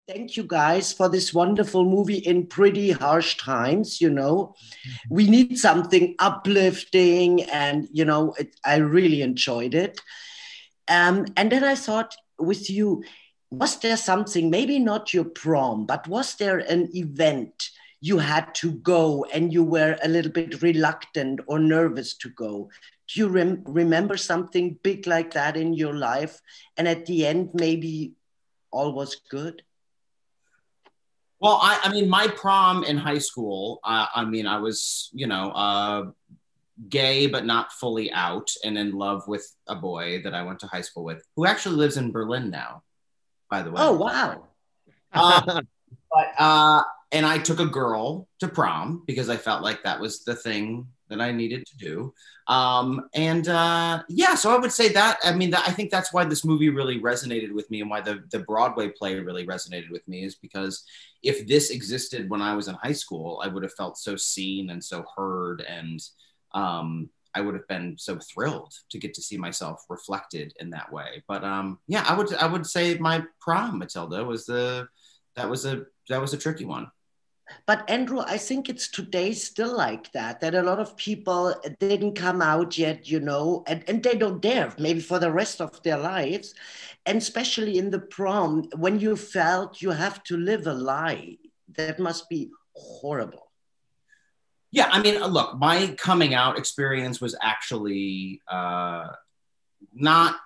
Thank you guys for this wonderful movie in pretty harsh times. We need something uplifting, and I really enjoyed it. And then I thought with you, was there something, maybe not your prom, but was there an event you had to go and you were a little bit reluctant or nervous to go? Do you remember something big like that in your life? And at the end, maybe all was good? Well, I mean, my prom in high school, I was, gay, but not fully out and in love with a boy that I went to high school with, who actually lives in Berlin now, by the way. Oh, wow. Uh, and I took a girl to prom because I felt like that was the thing that I needed to do. Yeah, so I would say that. I mean, I think that's why this movie really resonated with me, and why the Broadway play really resonated with me, is because if this existed when I was in high school, I would have felt so seen and so heard, and I would have been so thrilled to get to see myself reflected in that way. But yeah, I would say my prom, Matilda, that was a tricky one. But Andrew, I think it's today still like that a lot of people didn't come out yet, and they don't dare, maybe for the rest of their lives. And especially in the prom, when you felt you have to live a lie, that must be horrible. Yeah, I mean, look, my coming out experience was actually not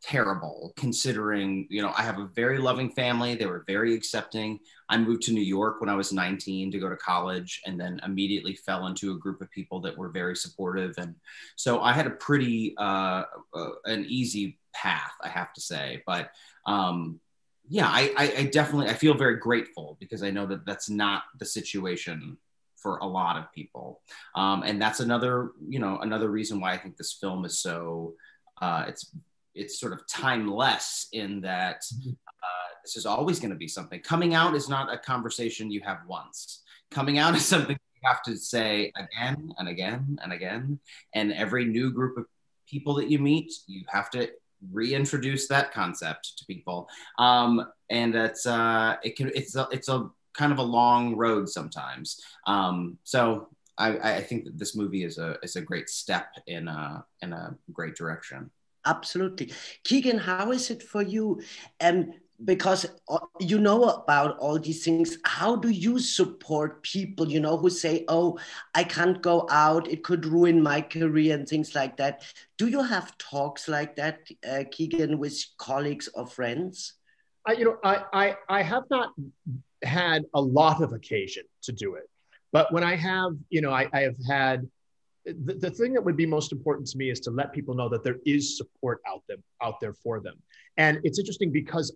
terrible, considering, I have a very loving family. They were very accepting. I moved to New York when I was 19 to go to college, and then immediately fell into a group of people that were very supportive. And so I had a pretty an easy path, I have to say. But yeah, I definitely, I feel very grateful, because I know that that's not the situation for a lot of people. And that's another reason why I think this film is so, it's sort of timeless, in that this is always going to be something. Coming out is not a conversation you have once. Coming out is something you have to say again and again and again. And every new group of people that you meet, you have to reintroduce that concept to people. And it's a kind of a long road sometimes. So I think that this movie is a great step in a great direction. Absolutely. Keegan, how is it for you? Because you know about all these things. How do you support people, who say, oh, I can't go out, it could ruin my career and things like that? Do you have talks like that, Keegan, with colleagues or friends? I have not had a lot of occasion to do it. But when I have, I have had, the thing that would be most important to me is to let people know that there is support out there for them. And it's interesting because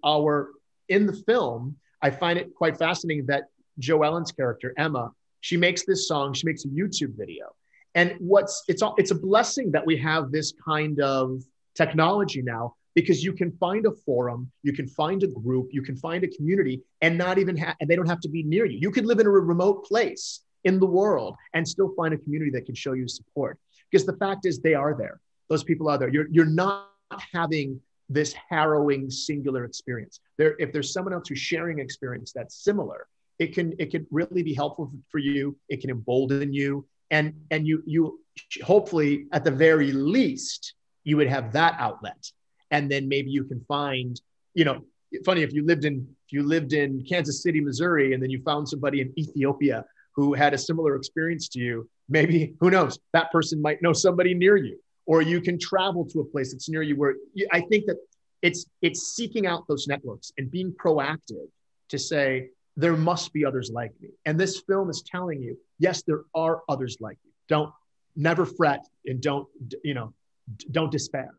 in the film, I find it quite fascinating that Jo Ellen's character, Emma, she makes this song, she makes a YouTube video. And it's a blessing that we have this kind of technology now, because you can find a forum, you can find a group, you can find a community, and and they don't have to be near you. You could live in a remote place in the world and still find a community that can show you support. Because the fact is, they are there. Those people are there. You're not having this harrowing singular experience. If there's someone else who's sharing an experience that's similar, it can really be helpful for you. It can embolden you, and you hopefully, at the very least, you would have that outlet. And then maybe you can find, funny, if you lived in Kansas City, Missouri, and then you found somebody in Ethiopia who had a similar experience to you, maybe, who knows, that person might know somebody near you, or you can travel to a place that's near you, where I think that it's seeking out those networks and being proactive to say, there must be others like me. And this film is telling you, yes, there are others like you. Never fret, and don't despair.